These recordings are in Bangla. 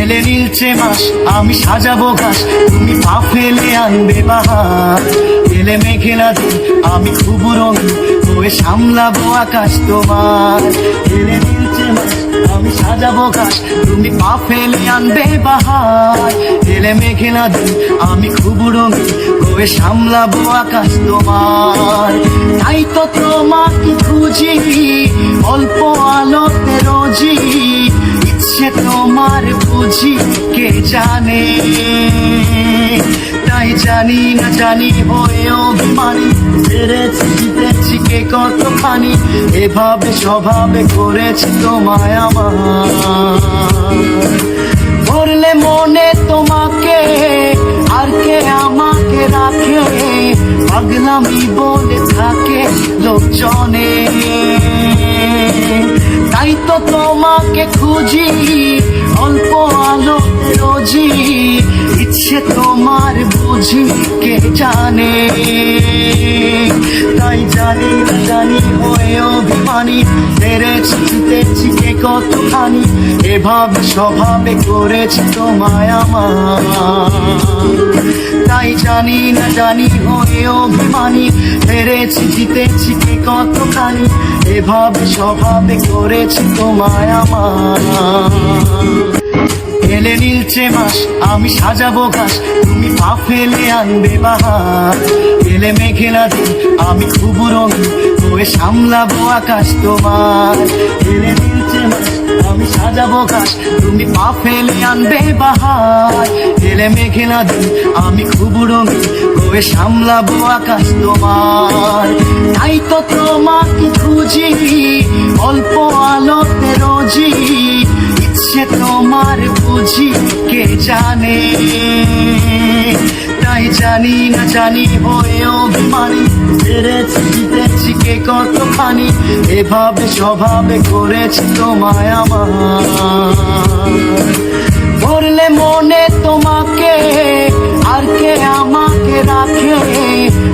এলে নীলচে মাস আমি সাজাবো ঘাস, তুমি পা ফেলে আনবে বাহার। এলে মেঘেলা দিন আমি খুব রঙিন হয়ে সামলাবো আকাশ তোমার। এলে নীলচে মাস আমি সাজাবো ঘাস, তুমি পা ফেলে আনবে বাহার। এলে মেঘেলা দিন আমি খুব রঙিন হয়ে সামলাবো আকাশ তোমার। তাই তো তোমাকে খুঁজি অল্প আলোতে রোজি, ইচ্ছে তোমার বুঝি কে জানে। তাই জানি না জানি হয়ে অভিমানী, হেরেছি জিতেছি কে কত খানি, এভাবে স্বভাবে করেছি তোমায় আমার। করলে মনে তোমাকে আর কে আমাকে রাখে, পাগলামি বলে থাকে লোকজনে। তাই তো তোমাকে খুঁজি অল্প আলোতে রোজি, ইচ্ছে তোমার বুঝি কে জানে। তাই জানি না জানি হয়ে অভিমানী, হেরেছি জিতেছি কে কতখানি, এভাবে স্বভাবে করেছি তোমায় আমার। তাই জানি না জানি হয়ে অভিমানী, হেরেছি জিতেছি কে কতখানি, এভাবে স্বভাবে করেছি তোমায় আমার। এলে নীলচে মাস আমি সাজাবো ঘাস, তুমি পা ফেলে আনবে বাহার। এলে মেঘেলা দিন আমি খুব রঙিন হয়ে সামলাবো আকাশ তোমার। এলে নীলচে মাস আমি সাজাবো ঘাস, তুমি পা ফেলে আনবে বাহার। এলে মেঘেলা দিন আমি খুব রঙিন হয়ে সামলাবো আকাশ তোমার। তাই তো তোমাকে খুঁজি অল্প আলোতে রোজি, ইচ্ছে তোমার বুঝি কে জানে। তাই জানি না জানি হয়ে অভিমানী, হেরেছি জিতেছি কে কতখানি, এভাবে স্বভাবে করেছি তোমায় আমার। করলে মনে তোমাকে আর কে আমাকে রাখে,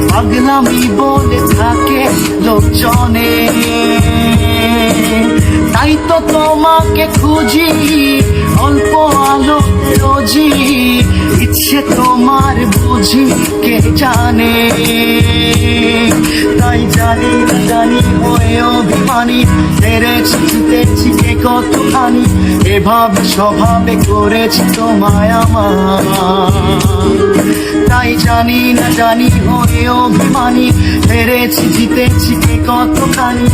পাগলামি বলে থাকে লোকজনে। তাই তো তোমাকে খুঁজি অল্প আলোতে রোজি, ইচ্ছে তোমার বুঝি কে জানে। তাই জানি না জানি হয়ে অভিমানী, হেরেছি জিতেছি কে কতখানি, এভাবে স্বভাবে করেছি তোমায় আমার। তাই জানি না জানি হয়ে অভিমানী, হেরেছি জিতেছি কে কতখানি,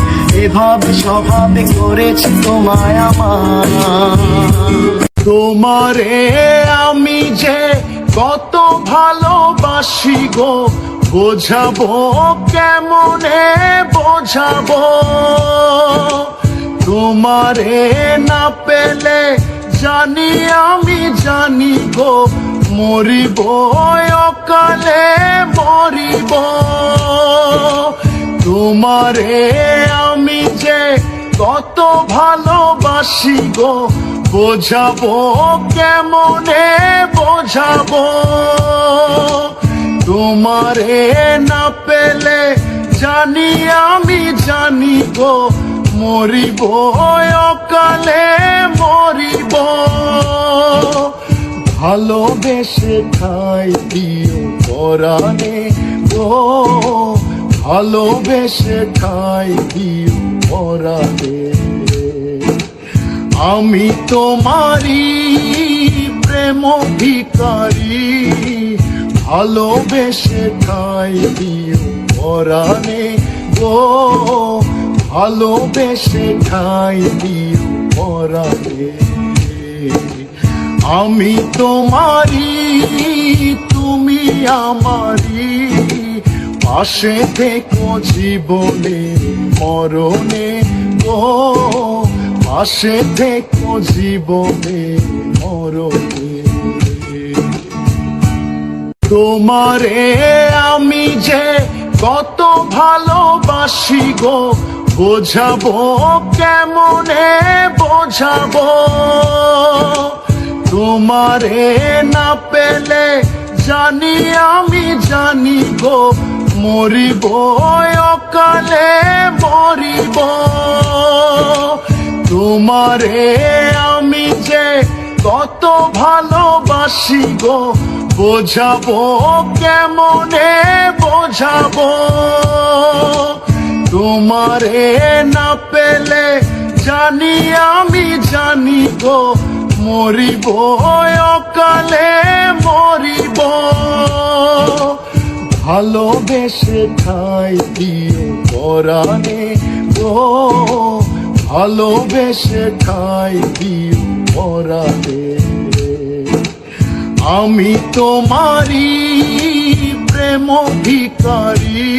এভাবে স্বভাবে করেছি তোমায় আমার। তোমারে আমি যে কত ভালোবাসি গো, বোঝাবো কেমনে বোঝাবো। তোমারে না পেলে জানি আমি জানি গো, মরিব অকালে মরিব। তোমারে আমি যে কত ভালোবাসি গো, বোঝাবো কেমনে বোঝাবো। তোমারে না পেলে জানি আমি জানি গো, মরিব অকালে মরিব। ভালোবেসে ঠাই দিও পরাণে গো, ভালোবেসে ঠাই দিও পরাণে। আমি তোমারি প্রেম ভিখারি, ভালোবেসে ঠাই দিও পরাণে গো, ভালোবেসে ঠাই দিও পরাণে। আমি তোমারি তুমি আমারি, পাশে থেকো জীবনে মরণে গো, পাশে থেকো জীবনে মরণে। তোমারে আমি যে কত ভালোবাসি গো, বোঝাবো কেমনে বোঝাবো। তোমারে না পেলে জানি আমি জানি গো, মরিব অকালে মরিব। তোমারে আমি যে কত কত ভালোবাসি গো, বোঝাবো কেমনে বোঝাবো, তোমারে না পেলে জানি আমি জানি গো, মরিব অকালে মরিব, ভালোবেসে ঠাই দিও পরাণে গো, ভালোবেসে ঠাই দিও পরাণে। আমি তোমারি প্রেম ভিখারি,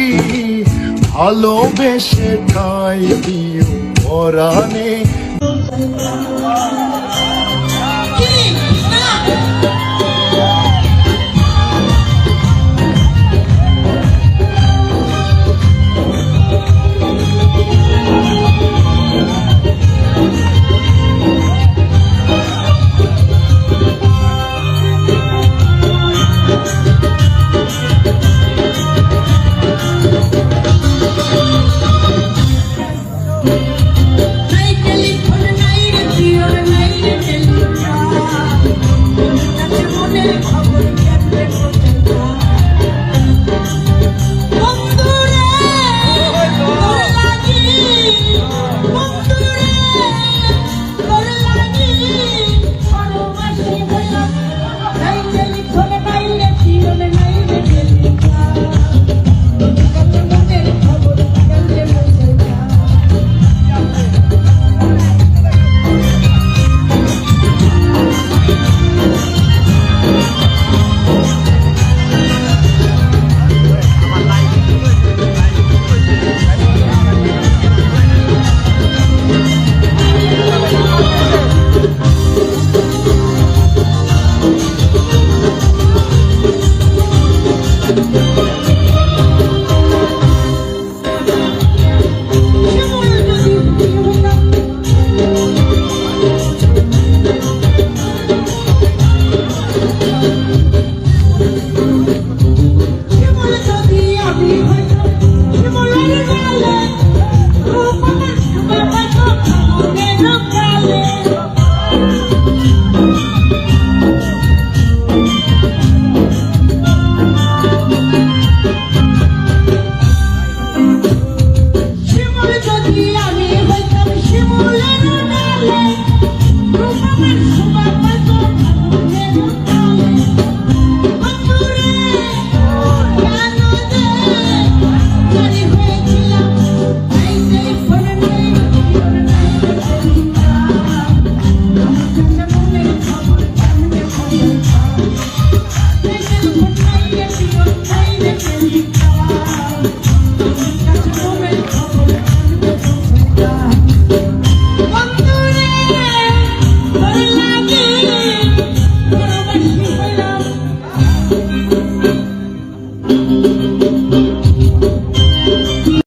ভালোবেসে ঠাই দিও পরাণে।